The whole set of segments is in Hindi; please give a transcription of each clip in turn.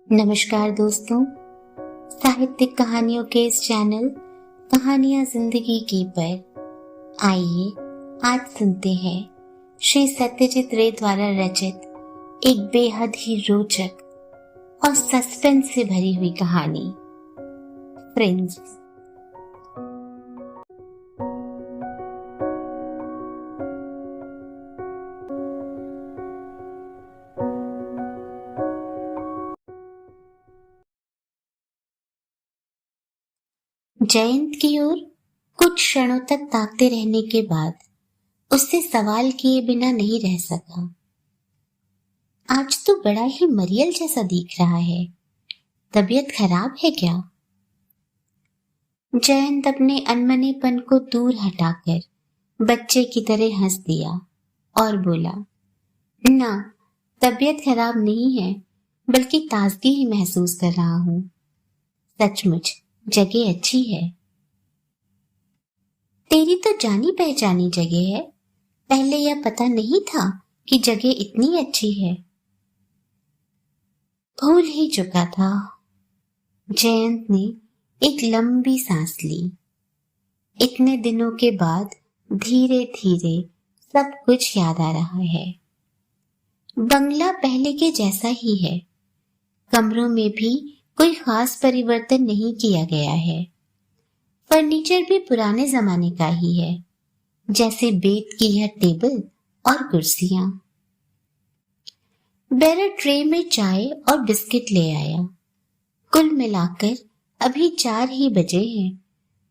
नमस्कार दोस्तों, साहित्यिक कहानियों के इस चैनल कहानियां जिंदगी की पर आइए आज सुनते हैं श्री सत्यजीत रे द्वारा रचित एक बेहद ही रोचक और सस्पेंस से भरी हुई कहानी फ्रेंड्स। जयंत की ओर कुछ क्षणों तक ताकते रहने के बाद उससे सवाल किए बिना नहीं रह सका। आज तो बड़ा ही मरियल जैसा दिख रहा है, तबीयत खराब है क्या? जयंत अपने अनमनेपन को दूर हटाकर बच्चे की तरह हंस दिया और बोला, ना, तबीयत खराब नहीं है, बल्कि ताजगी ही महसूस कर रहा हूं। सचमुच जगह अच्छी है। तेरी तो जानी पहचानी जगह है, पहले यह पता नहीं था कि जगह इतनी अच्छी है। भूल ही चुका था। जयंत ने एक लंबी सांस ली। इतने दिनों के बाद धीरे धीरे सब कुछ याद आ रहा है। बंगला पहले के जैसा ही है। कमरों में भी कोई खास परिवर्तन नहीं किया गया है। फर्नीचर भी पुराने जमाने का ही है, जैसे बेत की यह टेबल और कुर्सियां। बेरर ट्रे में चाय और बिस्किट ले आया। कुल मिलाकर अभी 4 ही बजे हैं,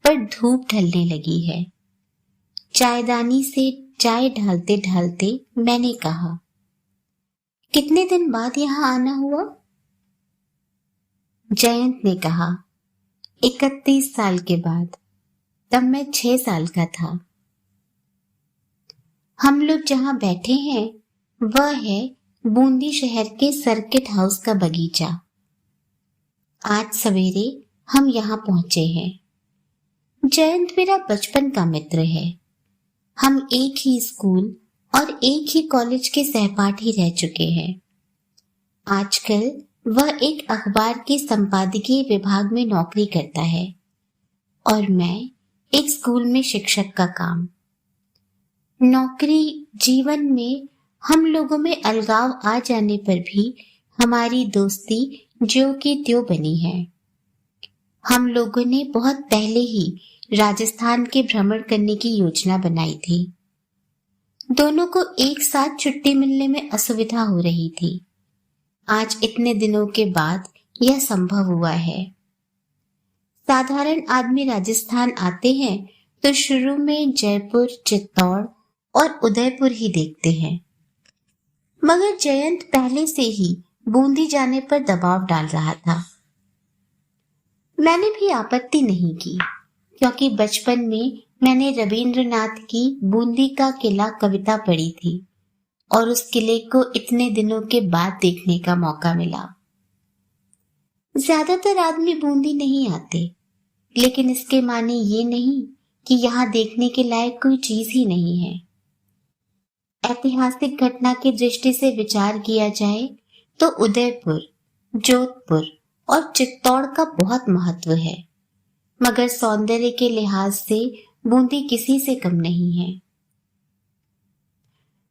पर धूप ढलने लगी है। चायदानी से चाय ढालते ढालते मैंने कहा, कितने दिन बाद यहां आना हुआ? जयंत ने कहा, 31 साल के बाद। तब मैं 6 साल का था। हम लोग जहां बैठे हैं वह है बूंदी शहर के सर्किट हाउस का बगीचा। आज सवेरे हम यहां पहुंचे हैं। जयंत मेरा बचपन का मित्र है। हम एक ही स्कूल और एक ही कॉलेज के सहपाठी रह चुके हैं। आजकल वह एक अखबार के संपादकीय विभाग में नौकरी करता है और मैं एक स्कूल में शिक्षक का काम। नौकरी जीवन में हम लोगों में अलगाव आ जाने पर भी हमारी दोस्ती ज्यों की त्यों बनी है। हम लोगों ने बहुत पहले ही राजस्थान के भ्रमण करने की योजना बनाई थी। दोनों को एक साथ छुट्टी मिलने में असुविधा हो रही थी। आज इतने दिनों के बाद यह संभव हुआ है। साधारण आदमी राजस्थान आते हैं तो शुरू में जयपुर, चित्तौड़ और उदयपुर ही देखते हैं, मगर जयंत पहले से ही बूंदी जाने पर दबाव डाल रहा था। मैंने भी आपत्ति नहीं की, क्योंकि बचपन में मैंने रविंद्रनाथ की बूंदी का किला कविता पढ़ी थी और उस किले को इतने दिनों के बाद देखने का मौका मिला। ज्यादातर आदमी बूंदी नहीं आते, लेकिन इसके माने ये नहीं कि यहाँ देखने के लायक कोई चीज ही नहीं है। ऐतिहासिक घटना की दृष्टि से विचार किया जाए तो उदयपुर, जोधपुर और चित्तौड़ का बहुत महत्व है, मगर सौंदर्य के लिहाज से बूंदी किसी से कम नहीं है।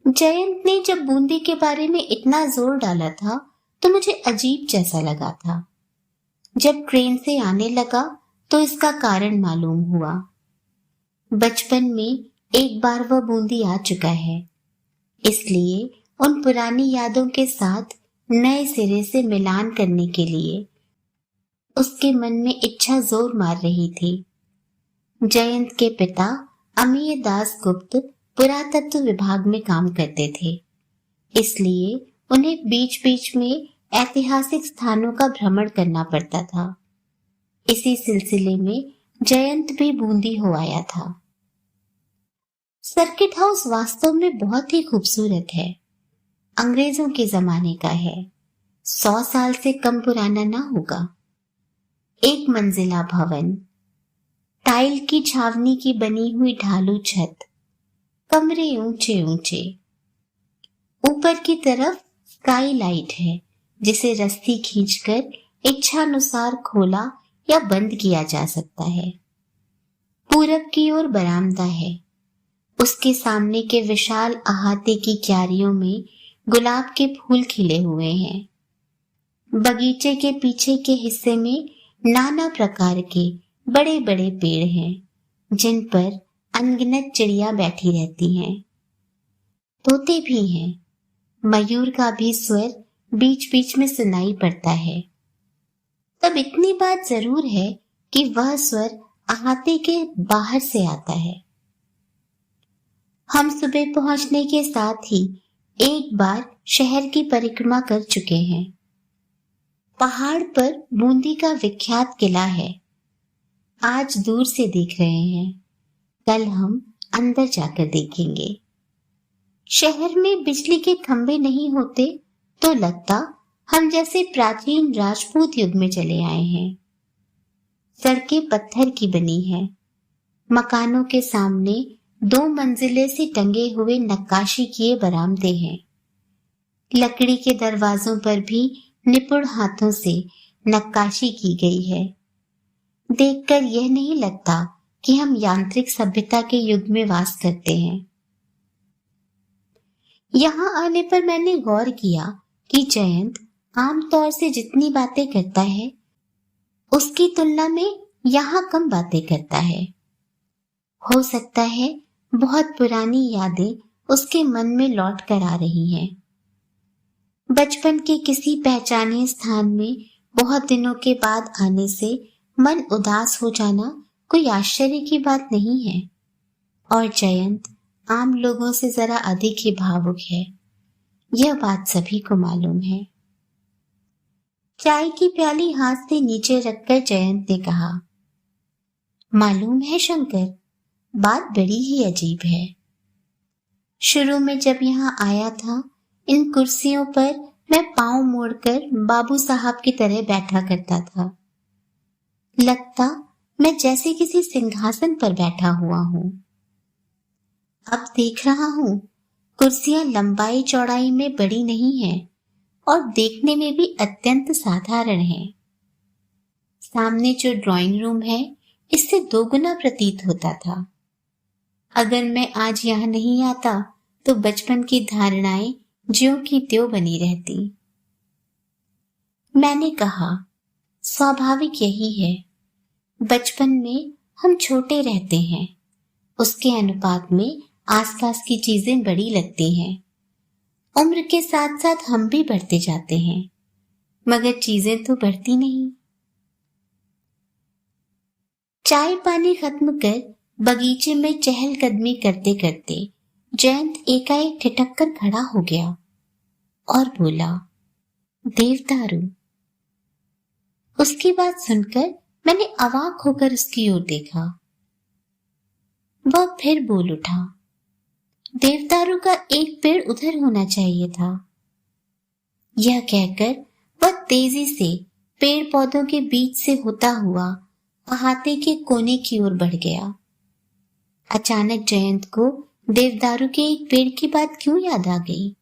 जयंत ने जब बूंदी के बारे में इतना जोर डाला था तो मुझे अजीब जैसा लगा था। जब ट्रेन से आने लगा तो इसका कारण मालूम हुआ। बचपन में एक बार वह बूंदी आ चुका है, इसलिए उन पुरानी यादों के साथ नए सिरे से मिलान करने के लिए उसके मन में इच्छा जोर मार रही थी। जयंत के पिता अमीय दास गुप्त पुरातत्व विभाग में काम करते थे, इसलिए उन्हें बीच बीच में ऐतिहासिक स्थानों का भ्रमण करना पड़ता था। इसी सिलसिले में जयंत भी बूंदी हो आया था। सर्किट हाउस वास्तव में बहुत ही खूबसूरत है। अंग्रेजों के जमाने का है, 100 साल से कम पुराना ना होगा। 1 मंजिला भवन, टाइल की छावनी की बनी हुई ढालू छत, कमरे ऊंचे ऊंचे। ऊपर की तरफ स्काई लाइट है जिसे रस्सी खींचकर इच्छानुसार खोला या बंद किया जा सकता है। पूरब की ओर बरामदा है। उसके सामने के विशाल अहाते की क्यारियों में गुलाब के फूल खिले हुए हैं। बगीचे के पीछे के हिस्से में नाना प्रकार के बड़े बड़े पेड़ हैं, जिन पर अनगिनत चिड़िया बैठी रहती हैं। तोते भी हैं। मयूर का भी स्वर बीच बीच में सुनाई पड़ता है। तब इतनी बात जरूर है कि वह स्वर अहाते के बाहर से आता है। हम सुबह पहुंचने के साथ ही एक बार शहर की परिक्रमा कर चुके हैं। पहाड़ पर बूंदी का विख्यात किला है। आज दूर से देख रहे हैं, कल हम अंदर जाकर देखेंगे। शहर में बिजली के खंभे नहीं होते तो लगता हम जैसे प्राचीन राजपूत युग में चले आए हैं। सड़कें पत्थर की बनी हैं। मकानों के सामने 2 मंजिले से टंगे हुए नक्काशी किए बरामदे हैं। लकड़ी के दरवाजों पर भी निपुण हाथों से नक्काशी की गई है। देखकर यह नहीं लगता कि हम यांत्रिक सभ्यता के युग में वास करते हैं। यहाँ आने पर मैंने गौर किया कि जयंत आमतौर से जितनी बातें करता है, उसकी तुलना में यहाँ कम बातें करता है। हो सकता है बहुत पुरानी यादें उसके मन में लौट कर आ रही हैं। बचपन के किसी पहचाने स्थान में बहुत दिनों के बाद आने से मन उदास हो जाना कोई आश्चर्य की बात नहीं है। और जयंत आम लोगों से जरा अधिक ही भावुक है, यह बात सभी को मालूम है। चाय की प्याली हाथ से नीचे रखकर जयंत ने कहा, मालूम है शंकर, बात बड़ी ही अजीब है। शुरू में जब यहाँ आया था, इन कुर्सियों पर मैं पांव मोड़कर बाबू साहब की तरह बैठा करता था। लगता मैं जैसे किसी सिंहासन पर बैठा हुआ हूँ। अब देख रहा हूँ, कुर्सियां लंबाई चौड़ाई में बड़ी नहीं हैं और देखने में भी अत्यंत साधारण हैं। सामने जो ड्राइंग रूम है, इससे 2 गुना प्रतीत होता था। अगर मैं आज यहाँ नहीं आता तो बचपन की धारणाएं ज्यों की त्यों बनी रहती। मैंने कहा, स्वाभाविक यही है। बचपन में हम छोटे रहते हैं, उसके अनुपात में आसपास की चीजें बड़ी लगती हैं। उम्र के साथ साथ हम भी बढ़ते जाते हैं, मगर चीजें तो बढ़ती नहीं। चाय पानी खत्म कर बगीचे में चहलकदमी करते करते जयंत एकाएक ठिठक कर खड़ा हो गया और बोला, देवदारू। उसकी बात सुनकर मैंने अवाक होकर उसकी ओर देखा। वह फिर बोल उठा, देवदारू का एक पेड़ उधर होना चाहिए था। यह कहकर वह तेजी से पेड़ पौधों के बीच से होता हुआ अहाते के कोने की ओर बढ़ गया। अचानक जयंत को देवदारू के एक पेड़ की बात क्यों याद आ गई?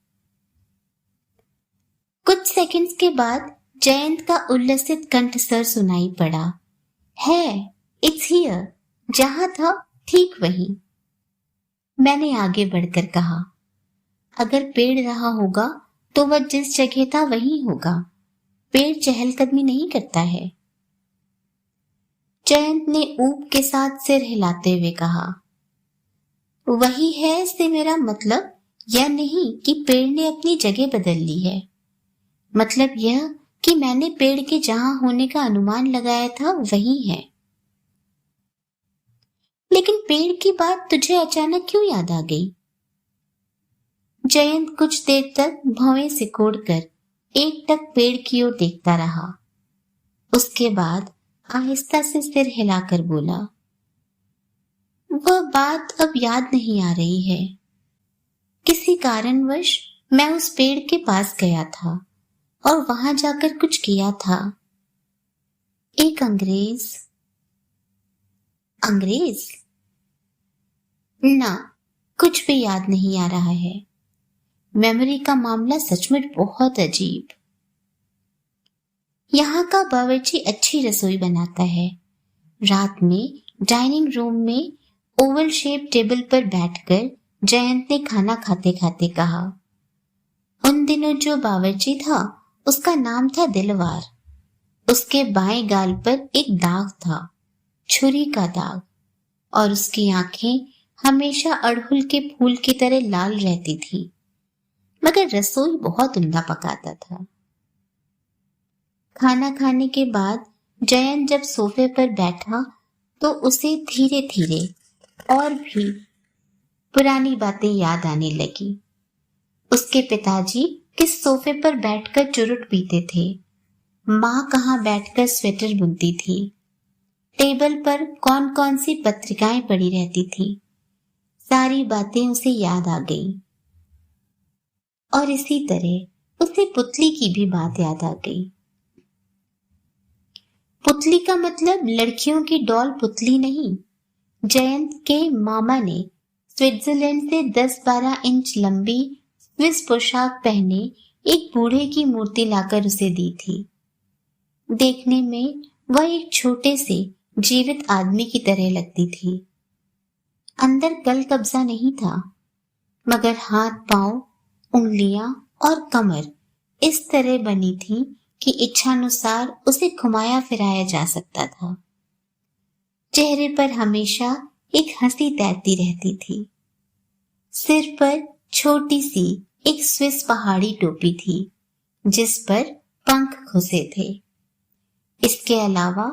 कुछ सेकंड्स के बाद जयंत का उल्लसित कंठ स्वर सुनाई पड़ा, है, इट्स हियर। जहां था ठीक वहीं। मैंने आगे बढ़कर कहा, अगर पेड़ रहा होगा तो वह जिस जगह था वहीं होगा। पेड़ चहलकदमी नहीं करता है। जयंत ने ऊब के साथ सिर हिलाते हुए कहा, वही है इससे मेरा मतलब यह नहीं कि पेड़ ने अपनी जगह बदल ली है। मतलब यह कि मैंने पेड़ के जहां होने का अनुमान लगाया था वही है। लेकिन पेड़ की बात तुझे अचानक क्यों याद आ गई? जयंत कुछ देर तक भौवें सिकोड़कर एकटक पेड़ की ओर देखता रहा। उसके बाद आहिस्ता से सिर हिलाकर बोला, वह बात अब याद नहीं आ रही है। किसी कारणवश मैं उस पेड़ के पास गया था और वहां जाकर कुछ किया था। एक अंग्रेज ना, कुछ भी याद नहीं आ रहा है। मेमोरी का मामला सचमुच बहुत अजीब। यहाँ का बावर्ची अच्छी रसोई बनाता है। रात में डाइनिंग रूम में ओवल शेप टेबल पर बैठकर जयंत ने खाना खाते खाते कहा, उन दिनों जो बावर्ची था उसका नाम था दिलवार। उसके बाएं गाल पर एक दाग था, छुरी का दाग, और उसकी आंखें हमेशा अड़हुल के फूल की तरह लाल रहती थी, मगर रसोई बहुत उम्दा पकाता था। खाना खाने के बाद जयंत जब सोफे पर बैठा तो उसे धीरे धीरे और भी पुरानी बातें याद आने लगी। उसके पिताजी किस सोफे पर बैठकर चुरुट पीते थे, माँ कहाँ बैठकर स्वेटर बुनती थी, टेबल पर कौन कौन सी पत्रिकाएं पड़ी रहती थी, सारी बातें उसे याद आ गई। और इसी तरह उसे पुतली की भी बात याद आ गई। पुतली का मतलब लड़कियों की डॉल पुतली नहीं। जयंत के मामा ने स्विट्जरलैंड से 10-12 इंच लंबी स्विस पोशाक पहने एक बूढ़े की मूर्ति लाकर उसे दी थी। देखने में वह एक छोटे से जीवित आदमी की तरह लगती थी। अंदर कल कब्जा नहीं था, मगर हाथ पांव, उंगलियां और कमर इस तरह बनी थी कि इच्छानुसार उसे घुमाया फिराया जा सकता था। चेहरे पर हमेशा एक हंसी तैरती रहती थी। सिर पर छोटी सी एक स्विस पहाड़ी टोपी थी जिस पर पंख खुसे थे। इसके अलावा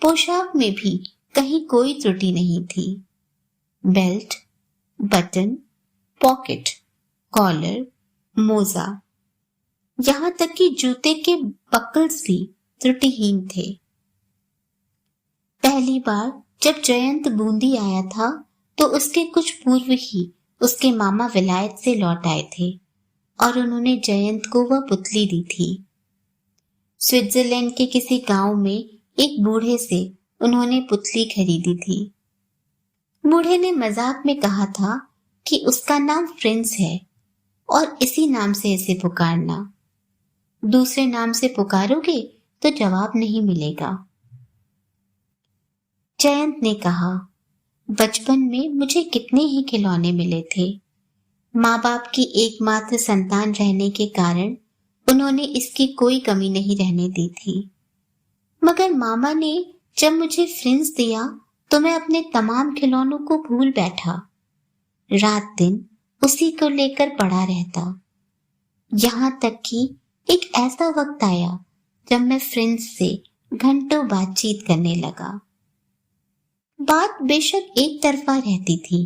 पोशाक में भी कहीं कोई त्रुटि नहीं थी। बेल्ट, बटन, पॉकेट, कॉलर, मोजा, यहाँ तक कि जूते के बकल्स भी त्रुटिहीन थे। पहली बार जब जयंत बूंदी आया था तो उसके कुछ पूर्व ही उसके मामा विलायत से लौट आए थे और उन्होंने जयंत को वह पुतली दी थी। स्विट्जरलैंड के किसी गांव में एक बूढ़े से उन्होंने पुतली खरीदी थी। बूढ़े ने मजाक में कहा था कि उसका नाम प्रिंस है और इसी नाम से इसे पुकारना। दूसरे नाम से पुकारोगे तो जवाब नहीं मिलेगा। जयंत ने कहा, बचपन में मुझे कितने ही खिलौने मिले थे। माँ बाप की एकमात्र संतान रहने के कारण उन्होंने इसकी कोई कमी नहीं रहने दी थी। मगर मामा ने जब मुझे फ्रिंज दिया तो मैं अपने तमाम खिलौनों को भूल बैठा। रात दिन उसी को लेकर पड़ा रहता। यहाँ तक कि एक ऐसा वक्त आया जब मैं फ्रिंज से घंटों बातचीत करने लगा। बात बेशक एक तरफा रहती थी,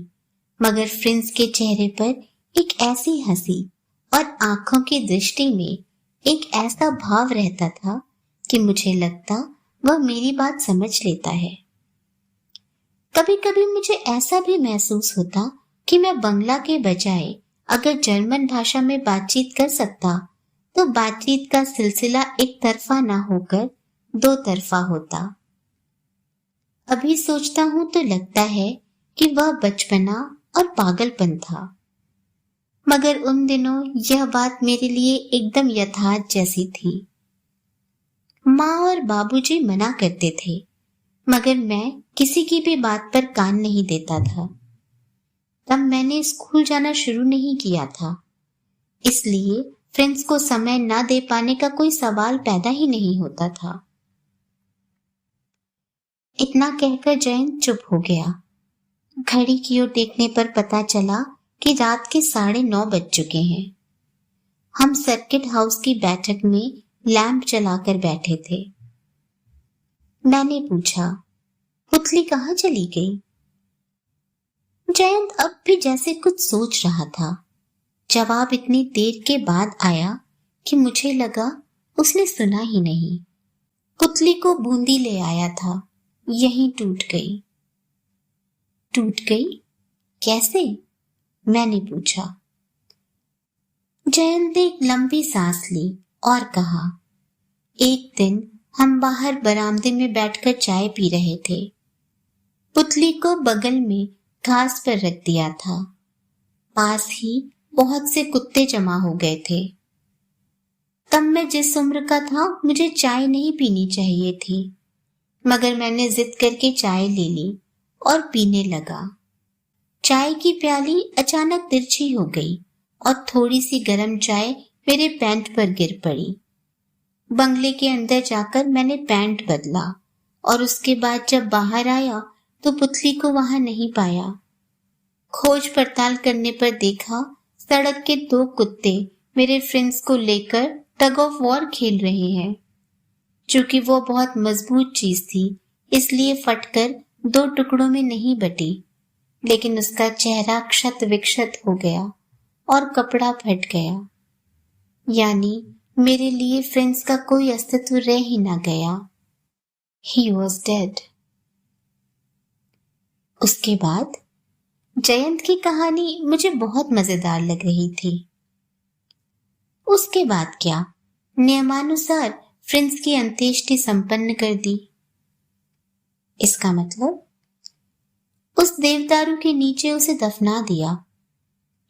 मगर फ्रिंज के चेहरे पर एक ऐसी हंसी और आंखों की दृष्टि में एक ऐसा भाव रहता था कि मुझे लगता वह मेरी बात समझ लेता है। कभी कभी मुझे ऐसा भी महसूस होता कि मैं बंगला के बजाय अगर जर्मन भाषा में बातचीत कर सकता तो बातचीत का सिलसिला एक तरफा ना होकर दो तरफा होता। अभी सोचता हूं तो लगता है कि वह बचपना और पागलपन था, मगर उन दिनों यह बात मेरे लिए एकदम यथार्थ जैसी थी। माँ और बाबूजी मना करते थे, मगर मैं किसी की भी बात पर कान नहीं देता था। तब मैंने स्कूल जाना शुरू नहीं किया था, इसलिए फ्रेंड्स को समय ना दे पाने का कोई सवाल पैदा ही नहीं होता था। इतना कहकर जयंत चुप हो गया। घड़ी की ओर देखने पर पता चला कि रात के 9:30 बज चुके हैं। हम सर्किट हाउस की बैठक में लैंप जलाकर बैठे थे। मैंने पूछा, पुतली कहाँ चली गई? जयंत अब भी जैसे कुछ सोच रहा था। जवाब इतनी देर के बाद आया कि मुझे लगा उसने सुना ही नहीं। पुतली को बूंदी ले आया था, यहीं टूट गई। टूट गई? कैसे? मैंने पूछा। जयंत ने एक लंबी सांस ली और कहा, एक दिन हम बाहर बरामदे में बैठकर चाय पी रहे थे। पुतली को बगल में घास पर रख दिया था। पास ही बहुत से कुत्ते जमा हो गए थे। तब मैं जिस उम्र का था मुझे चाय नहीं पीनी चाहिए थी, मगर मैंने जिद करके चाय ले ली और पीने लगा। चाय की प्याली अचानक तिरछी हो गई और थोड़ी सी गर्म चाय मेरे पैंट पर गिर पड़ी। बंगले के अंदर जाकर मैंने पैंट बदला और उसके बाद जब बाहर आया तो पुतली को वहां नहीं पाया। खोज पड़ताल करने पर देखा सड़क के 2 कुत्ते मेरे फ्रेंड्स को लेकर टग ऑफ वॉर खेल रहे हैं। चूंकि वो बहुत मजबूत चीज थी इसलिए फटकर 2 टुकड़ों में नहीं बटी, लेकिन उसका चेहरा क्षत विक्षत हो गया और कपड़ा फट गया। यानी मेरे लिए फ्रेंड्स का कोई अस्तित्व रह ही ना गया। He was dead. उसके बाद जयंत की कहानी मुझे बहुत मजेदार लग रही थी। उसके बाद क्या, नियमानुसार फ्रेंड्स की अंत्येष्टि संपन्न कर दी। इसका मतलब उस देवदारू के नीचे उसे दफना दिया।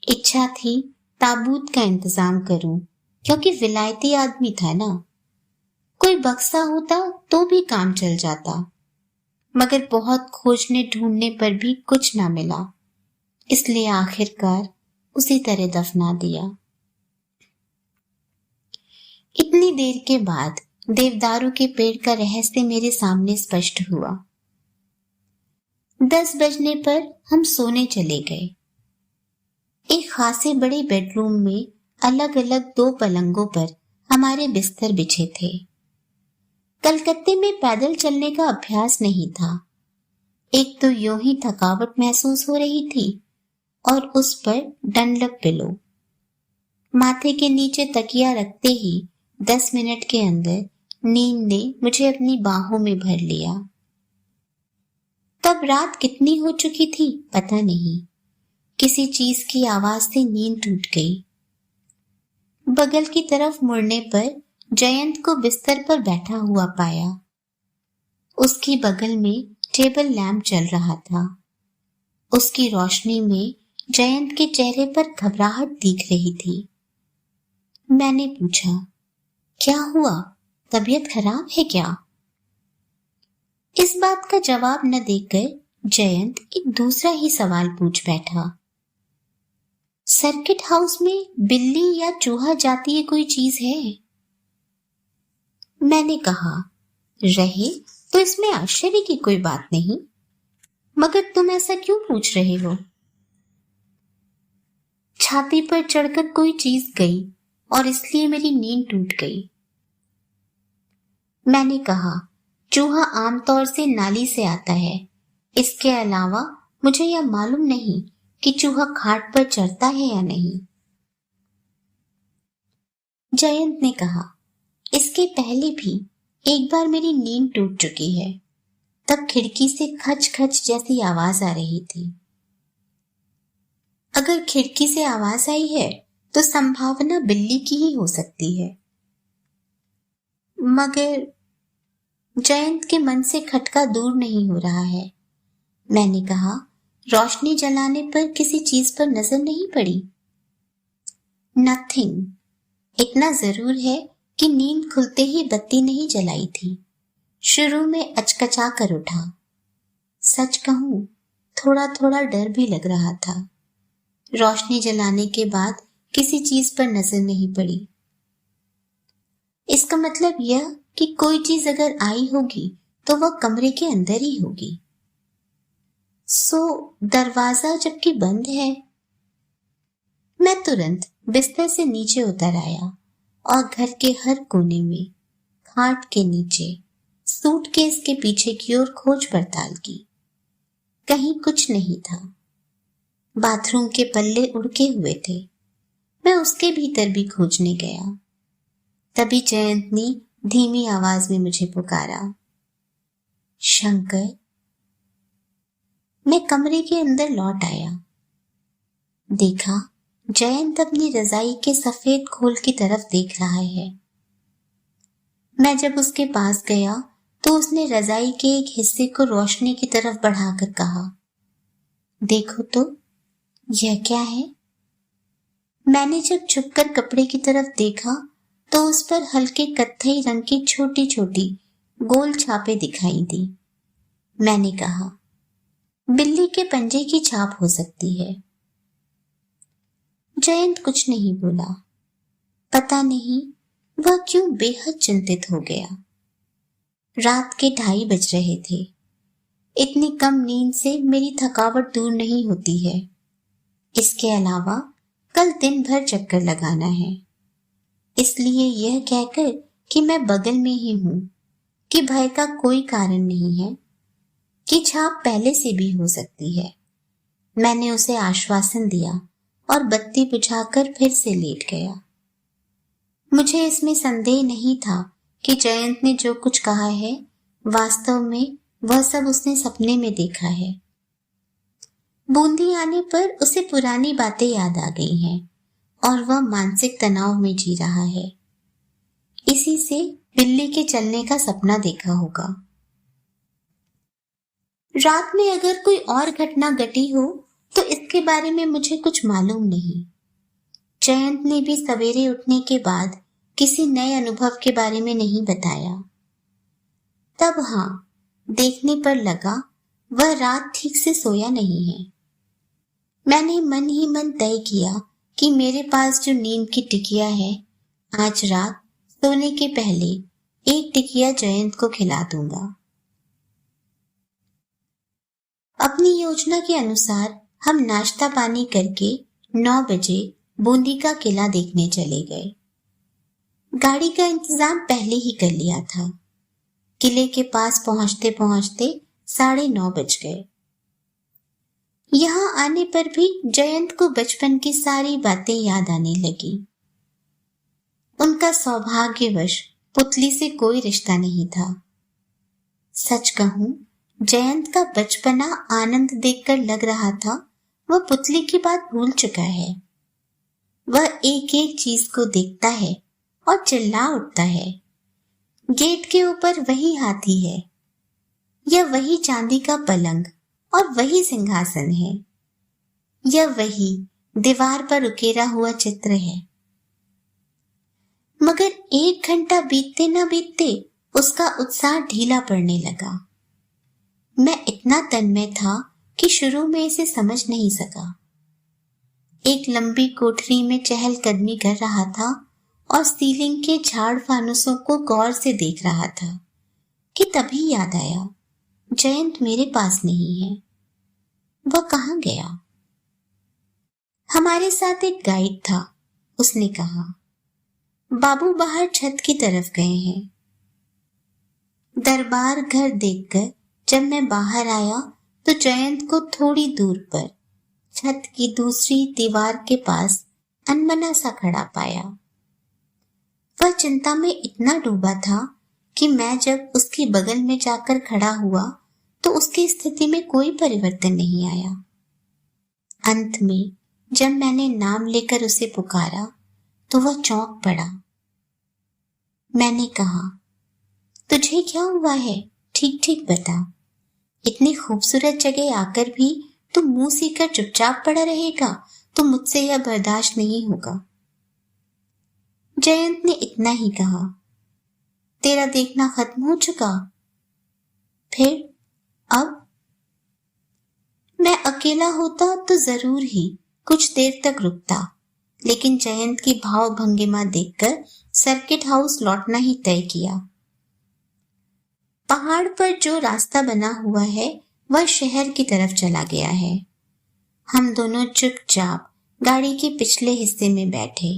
इच्छा थी ताबूत का इंतजाम करूं, क्योंकि विलायती आदमी था ना। कोई बक्सा होता तो भी काम चल जाता, मगर बहुत खोजने ढूंढने पर भी कुछ ना मिला, इसलिए आखिरकार उसी तरह दफना दिया। इतनी देर के बाद देवदारू के पेड़ का रहस्य मेरे सामने स्पष्ट हुआ। 10 बजने पर हम सोने चले गए। एक खासे बड़े बेडरूम में अलग अलग 2 पलंगों पर हमारे बिस्तर बिछे थे। कलकत्ते में पैदल चलने का अभ्यास नहीं था। एक तो यूं ही थकावट महसूस हो रही थी और उस पर डनलप पिलो। माथे के नीचे तकिया रखते ही 10 मिनट के अंदर नींद ने मुझे अपनी बाहों में भर लिया। तब रात कितनी हो चुकी थी पता नहीं। किसी चीज की आवाज से नींद टूट गई। बगल की तरफ मुड़ने पर जयंत को बिस्तर पर बैठा हुआ पाया। उसकी बगल में टेबल लैंप चल रहा था। उसकी रोशनी में जयंत के चेहरे पर घबराहट दिख रही थी। मैंने पूछा, क्या हुआ, तबीयत खराब है क्या? इस बात का जवाब न देकर जयंत एक दूसरा ही सवाल पूछ बैठा। सर्किट हाउस में बिल्ली या चूहा जाती है कोई चीज है? मैंने कहा, रहे तो इसमें आश्चर्य की कोई बात नहीं, मगर तुम ऐसा क्यों पूछ रहे हो? छाती पर चढ़कर कोई चीज गई और इसलिए मेरी नींद टूट गई। मैंने कहा, चूहा आमतौर से नाली से आता है। इसके अलावा मुझे यह मालूम नहीं कि चूहा खाट पर चढ़ता है या नहीं। जयंत ने कहा, इसके पहले भी एक बार मेरी नींद टूट चुकी है। तब खिड़की से खच खच जैसी आवाज आ रही थी। अगर खिड़की से आवाज आई है तो संभावना बिल्ली की ही हो सकती है। मगर जयंत के मन से खटका दूर नहीं हो रहा है। मैंने कहा, रोशनी जलाने पर किसी चीज पर नजर नहीं पड़ी? नथिंग। इतना जरूर है कि नींद खुलते ही बत्ती नहीं जलाई थी। शुरू में अचकचा कर उठा। सच कहूं, थोड़ा थोड़ा डर भी लग रहा था। रोशनी जलाने के बाद किसी चीज पर नजर नहीं पड़ी। इसका मतलब यह कि कोई चीज अगर आई होगी तो वह कमरे के अंदर ही होगी। सो दरवाजा जबकि बंद है। मैं तुरंत बिस्तर से नीचे उतर आया और घर के हर कोने में, खाट के नीचे, सूटकेस के पीछे की ओर खोज पड़ताल की। कहीं कुछ नहीं था। बाथरूम के पल्ले उड़के हुए थे। मैं उसके भीतर भी खोजने गया। तभी जयंत ने धीमी आवाज में मुझे पुकारा, शंकर। मैं कमरे के अंदर लौट आया। देखा, जयंत अपनी रजाई के सफेद खोल की तरफ देख रहा है। मैं जब उसके पास गया तो उसने रजाई के एक हिस्से को रोशनी की तरफ बढ़ाकर कहा, देखो तो, यह क्या है? मैंने जब झुककर कपड़े की तरफ देखा तो उस पर हल्के कत्थई रंग की छोटी छोटी गोल छापे दिखाई दी। मैंने कहा, बिल्ली के पंजे की छाप हो सकती है। जयंत कुछ नहीं बोला। पता नहीं वह क्यों बेहद चिंतित हो गया। रात के 2:30 बज रहे थे। इतनी कम नींद से मेरी थकावट दूर नहीं होती है। इसके अलावा कल दिन भर चक्कर लगाना है। इसलिए यह कहकर कि मैं बगल में ही हूं, कि भय का कोई कारण नहीं है, कि छाप पहले से भी हो सकती है, मैंने उसे आश्वासन दिया और बत्ती बुझाकर फिर से लेट गया। मुझे इसमें संदेह नहीं था कि जयंत ने जो कुछ कहा है वास्तव में वह सब उसने सपने में देखा है। बूंदी आने पर उसे पुरानी बातें याद आ गई हैं और वह मानसिक तनाव में जी रहा है। इसी से बिल्ली के चलने का सपना देखा होगा। रात में अगर कोई और घटना घटी हो तो इसके बारे में मुझे कुछ मालूम नहीं। जयंत ने भी सवेरे उठने के बाद किसी नए अनुभव के बारे में नहीं बताया। तब हाँ, देखने पर लगा वह रात ठीक से सोया नहीं है। मैंने मन ही मन तय किया कि मेरे पास जो नींद की टिकिया है, आज रात सोने के पहले एक टिकिया जयंत को खिला दूंगा। अपनी योजना के अनुसार हम नाश्ता पानी करके 9 बजे बूंदी का किला देखने चले गए। गाड़ी का इंतजाम पहले ही कर लिया था। किले के पास पहुंचते पहुंचते 9:30 बज गए। यहाँ आने पर भी जयंत को बचपन की सारी बातें याद आने लगी। उनका सौभाग्यवश पुतली से कोई रिश्ता नहीं था। सच कहूं, जयंत का बचपना आनंद देखकर लग रहा था वह पुतली की बात भूल चुका है। वह एक एक चीज को देखता है और चिल्ला उठता है, गेट के ऊपर वही हाथी है, यह वही चांदी का पलंग और वही सिंहासन है, यह वही दीवार पर उकेरा हुआ चित्र है। मगर 1 घंटा बीतते न बीतते उसका उत्साह ढीला पड़ने लगा। मैं इतना तन्मय था कि शुरू में इसे समझ नहीं सका। एक लंबी कोठरी में चहलकदमी कर रहा था और सीलिंग के झाड़ फानुसों को गौर से देख रहा था कि तभी याद आया, जयंत मेरे पास नहीं है। वह कहाँ गया? हमारे साथ एक गाइड था। उसने कहा, बाबू बाहर छत की तरफ गए हैं। दरबार घर देखकर जब मैं बाहर आया तो जयंत को थोड़ी दूर पर छत की दूसरी दीवार के पास अनमना सा खड़ा पाया। वह चिंता में इतना डूबा था कि मैं जब उसकी बगल में जाकर खड़ा हुआ तो उसकी स्थिति में कोई परिवर्तन नहीं आया। अंत में जब मैंने नाम लेकर उसे पुकारा तो वह चौंक पड़ा। मैंने कहा, तुझे क्या हुआ है? ठीक ठीक बता। इतनी खूबसूरत जगह आकर भी तू मुंह सीकर चुपचाप पड़ा रहेगा तो मुझसे यह बर्दाश्त नहीं होगा। जयंत ने इतना ही कहा, तेरा देखना खत्म हो चुका? फिर अब मैं अकेला होता तो जरूर ही कुछ देर तक रुकता, लेकिन जयंत की भाव भंगिमा देखकर सर्किट हाउस लौटना ही तय किया। पहाड़ पर जो रास्ता बना हुआ है वह शहर की तरफ चला गया है। हम दोनों चुपचाप गाड़ी के पिछले हिस्से में बैठे।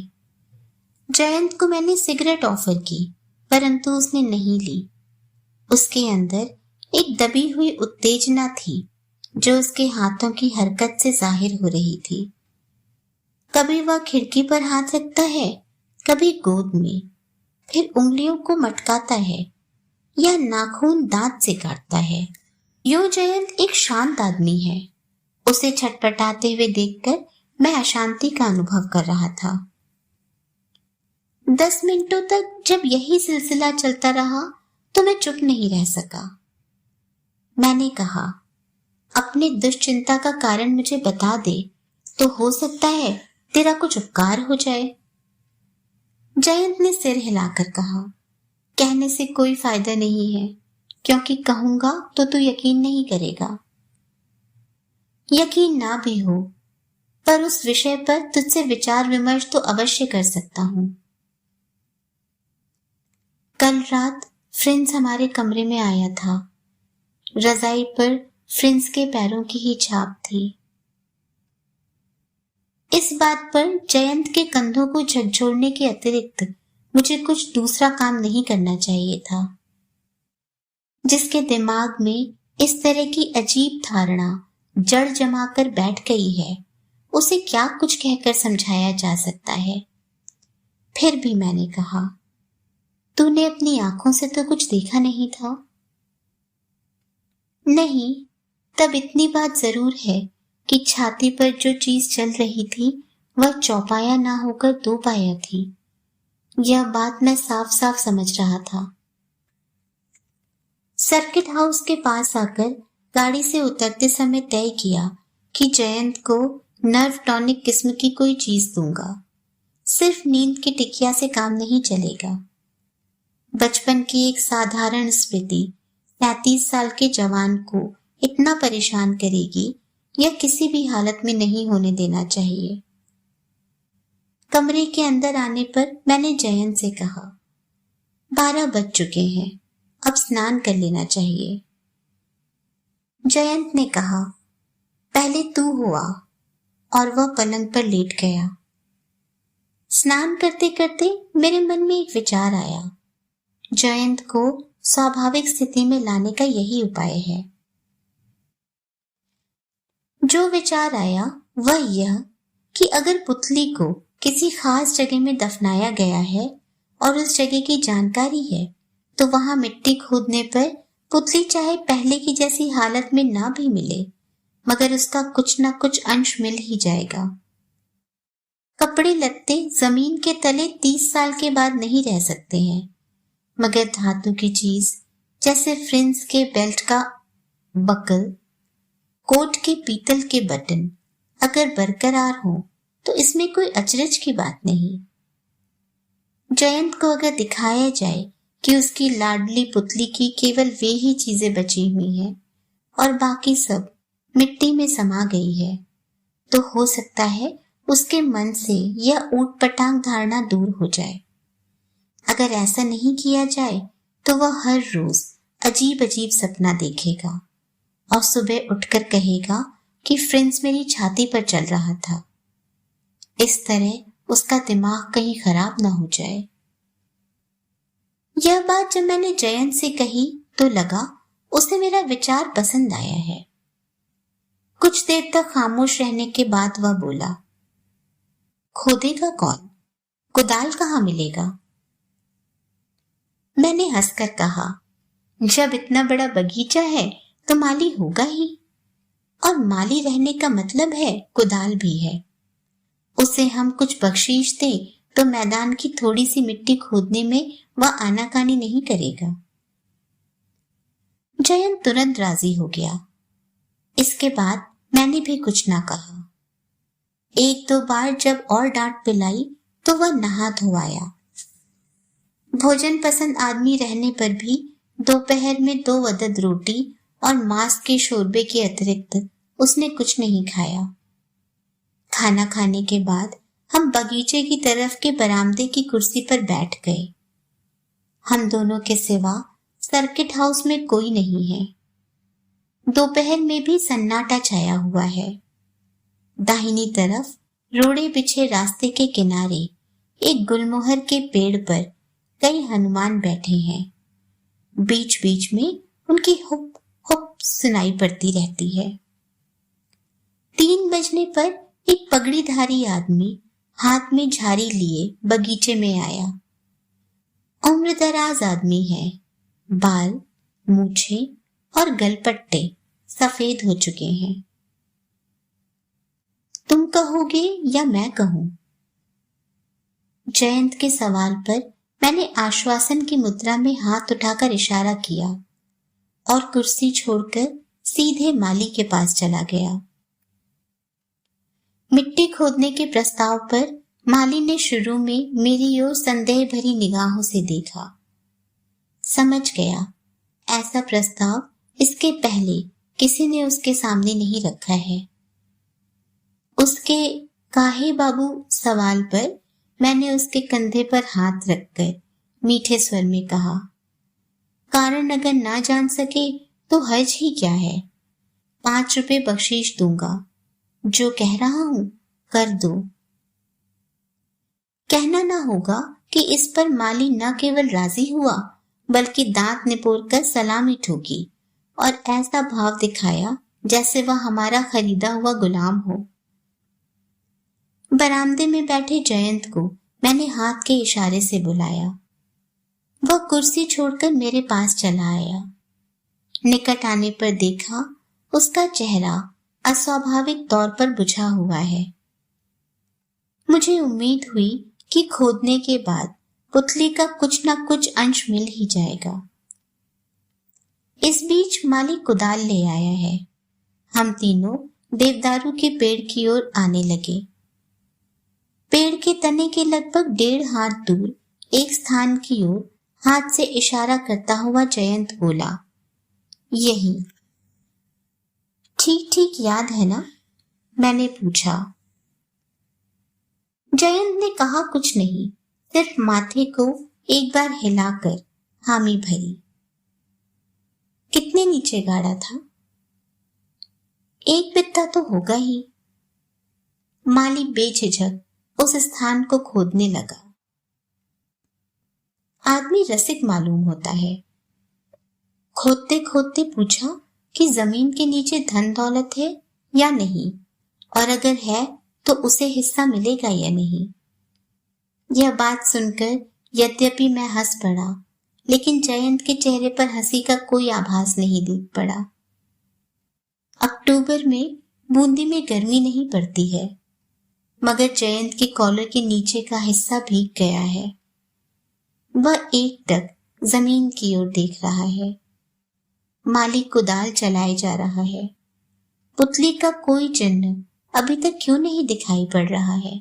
जयंत को मैंने सिगरेट ऑफर की, परंतु उसने नहीं ली। उसके अंदर एक दबी हुई उत्तेजना थी जो उसके हाथों की हरकत से जाहिर हो रही थी। कभी वह खिड़की पर हाथ रखता है, कभी गोद में, फिर उंगलियों को मटकाता है या नाखून दांत से काटता है। यूं जयंत एक शांत आदमी है। उसे छटपटाते हुए देखकर मैं अशांति का अनुभव कर रहा था। 10 मिनटों तक जब यही सिलसिला चलता रहा तो मैं चुप नहीं रह सका। मैंने कहा, अपनी दुश्चिंता का कारण मुझे बता दे तो हो सकता है तेरा कुछ उपकार हो जाए। जयंत ने सिर हिलाकर कहा, कहने से कोई फायदा नहीं है, क्योंकि कहूंगा तो तू यकीन नहीं करेगा। यकीन ना भी हो, पर उस विषय पर तुझसे विचार विमर्श तो अवश्य कर सकता हूं। कल रात फ्रिंस हमारे कमरे में आया था। रजाई पर फ्रिंस के पैरों की ही छाप थी। इस बात पर जयंत के कंधों को झकझोरने के अतिरिक्त मुझे कुछ दूसरा काम नहीं करना चाहिए था। जिसके दिमाग में इस तरह की अजीब धारणा जड़ जमाकर बैठ गई है, उसे क्या कुछ कहकर समझाया जा सकता है। फिर भी मैंने कहा, तूने अपनी आंखों से तो कुछ देखा नहीं था? नहीं, तब इतनी बात जरूर है कि छाती पर जो चीज चल रही थी वह चौपाया ना होकर दो पाया थी। यह बात मैं साफ साफ समझ रहा था। सर्किट हाउस के पास आकर गाड़ी से उतरते समय तय किया कि जयंत को नर्व टॉनिक किस्म की कोई चीज दूंगा। सिर्फ नींद की टिकिया से काम नहीं चलेगा। बचपन की एक साधारण स्मृति 37 साल के जवान को इतना परेशान करेगी, यह किसी भी हालत में नहीं होने देना चाहिए। कमरे के अंदर आने पर मैंने जयंत से कहा, 12 बज चुके हैं, अब स्नान कर लेना चाहिए। जयंत ने कहा, पहले तू हुआ, और वह पलंग पर लेट गया। स्नान करते करते मेरे मन में एक विचार आया। जयंत को स्वाभाविक स्थिति में लाने का यही उपाय है। जो विचार आया वह यह कि अगर पुतली को किसी खास जगह में दफनाया गया है और उस जगह की जानकारी है, तो वहां मिट्टी खोदने पर पुतली चाहे पहले की जैसी हालत में ना भी मिले, मगर उसका कुछ ना कुछ अंश मिल ही जाएगा। कपड़े लत्ते जमीन के तले 30 साल के बाद नहीं रह सकते हैं, मगर धातु की चीज जैसे फ्रिंस के बेल्ट का बकल, कोट के पीतल के बटन अगर बरकरार हो तो इसमें कोई अचरज की बात नहीं। जयंत को अगर दिखाया जाए कि उसकी लाडली पुतली की केवल वे ही चीजें बची हुई हैं और बाकी सब मिट्टी में समा गई है, तो हो सकता है उसके मन से यह ऊटपटांग धारणा दूर हो जाए। अगर ऐसा नहीं किया जाए तो वह हर रोज अजीब अजीब सपना देखेगा और सुबह उठकर कहेगा कि फ्रिंस मेरी छाती पर चल रहा था। इस तरह उसका दिमाग कहीं खराब ना हो जाए। यह बात जब मैंने जयंत से कही तो लगा उसे मेरा विचार पसंद आया है। कुछ देर तक खामोश रहने के बाद वह बोला, खोदेगा कौन? कुदाल कहाँ मिलेगा? मैंने हंसकर कहा, जब इतना बड़ा बगीचा है तो माली होगा ही, और माली रहने का मतलब है कुदाल भी है। उसे हम कुछ बख्शीश दें तो मैदान की थोड़ी सी मिट्टी खोदने में वह आनाकानी नहीं करेगा। जयंत तुरंत राजी हो गया। इसके बाद मैंने भी कुछ ना कहा। एक दो बार जब और डांट पिलाई तो वह नहा धोआया। भोजन पसंद आदमी रहने पर भी दोपहर में 2 अदद रोटी और मांस के शोरबे के अतिरिक्त उसने कुछ नहीं खाया। खाना खाने के बाद हम बगीचे की तरफ के बरामदे की कुर्सी पर बैठ गए। हम दोनों के सिवा सर्किट हाउस में कोई नहीं है। दोपहर में भी सन्नाटा छाया हुआ है। दाहिनी तरफ रोड़े बिछे रास्ते के किनारे एक गुलमोहर के पेड़ पर कई हनुमान बैठे हैं। बीच बीच में उनकी हुप हुप सुनाई पड़ती रहती है। 3 बजने पर एक पगड़ीधारी आदमी हाथ में झाड़ी लिए बगीचे में आया। उम्रदराज आदमी है। बाल, मूछे और गलपट्टे सफेद हो चुके हैं। तुम कहोगे या मैं कहूं? जयंत के सवाल पर मैंने आश्वासन की मुद्रा में हाथ उठाकर इशारा किया और कुर्सी छोड़कर सीधे माली के पास चला गया। मिट्टी खोदने के प्रस्ताव पर माली ने शुरू में मेरी ओर संदेह भरी निगाहों से देखा। समझ गया, ऐसा प्रस्ताव इसके पहले किसी ने उसके सामने नहीं रखा है। उसके काहे बाबू सवाल पर मैंने उसके कंधे पर हाथ रखकर मीठे स्वर में कहा, कारण अगर ना जान सके तो हर्ज ही क्या है। 5 रुपए बख्शीश दूंगा, जो कह रहा हूं कर दो। कहना ना होगा कि इस पर माली न केवल राजी हुआ बल्कि दांत निपोर कर सलामी ठोकी और ऐसा भाव दिखाया जैसे वह हमारा खरीदा हुआ गुलाम हो। बरामदे में बैठे जयंत को मैंने हाथ के इशारे से बुलाया। वह कुर्सी छोड़कर मेरे पास चला आया। निकट आने पर देखा उसका चेहरा अस्वाभाविक तौर पर बुझा हुआ है। मुझे उम्मीद हुई कि खोदने के बाद पुतली का कुछ न कुछ अंश मिल ही जाएगा। इस बीच माली कुदाल ले आया है। हम तीनों देवदारू के पेड़ की ओर आने लगे। पेड़ के तने के लगभग 1.5 हाथ दूर एक स्थान की ओर हाथ से इशारा करता हुआ जयंत बोला, यही। ठीक ठीक याद है ना? मैंने पूछा। जयंत ने कहा कुछ नहीं, सिर्फ माथे को एक बार हिलाकर हामी भरी। कितने नीचे गाड़ा था? 1 बित्ता तो होगा ही। माली बेझिझक उस स्थान को खोदने लगा। आदमी रसिक मालूम होता है। खोदते खोदते पूछा कि जमीन के नीचे धन दौलत है या नहीं, और अगर है तो उसे हिस्सा मिलेगा या नहीं। यह बात सुनकर यद्यपि मैं हंस पड़ा, लेकिन जयंत के चेहरे पर हंसी का कोई आभास नहीं दिख पड़ा। अक्टूबर में बूंदी में गर्मी नहीं पड़ती है, मगर जयंत के कॉलर के नीचे का हिस्सा भीग गया है। वह एकटक जमीन की ओर देख रहा है। माली कुदाल चलाए जा रहा है। पुतली का कोई चिन्ह अभी तक क्यों नहीं दिखाई पड़ रहा है।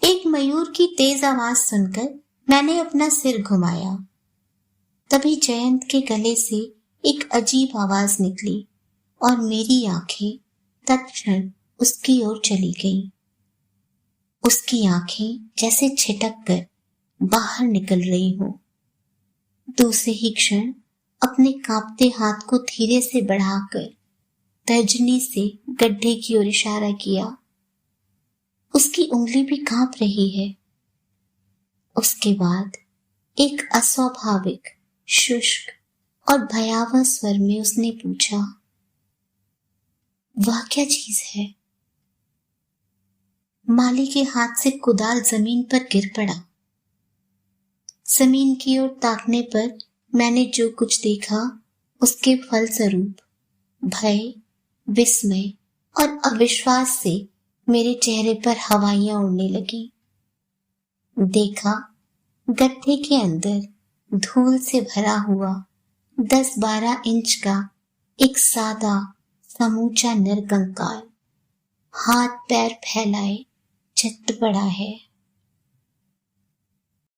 एक मयूर की तेज आवाज सुनकर मैंने अपना सिर घुमाया। तभी जयंत के गले से एक अजीब आवाज निकली और मेरी आंखें तत्क्षण उसकी ओर चली गईं। उसकी आंखें जैसे छिटक कर बाहर निकल रही हो। दूसरे ही क्षण अपने कांपते हाथ को धीरे से बढ़ाकर तर्जनी से गड्ढे की ओर इशारा किया। उसकी उंगली भी कांप रही है। उसके बाद एक अस्वाभाविक, शुष्क और भयावह स्वर में उसने पूछा, वह क्या चीज है? माली के हाथ से कुदाल जमीन पर गिर पड़ा। जमीन की ओर ताकने पर मैंने जो कुछ देखा उसके फलस्वरूप भय, विस्मय और अविश्वास से मेरे चेहरे पर हवाइयां उड़ने लगी। देखा गड्ढे के अंदर धूल से भरा हुआ 10-12 इंच का एक सादा समूचा नर कंकाल हाथ पैर फैलाए चित पड़ा है।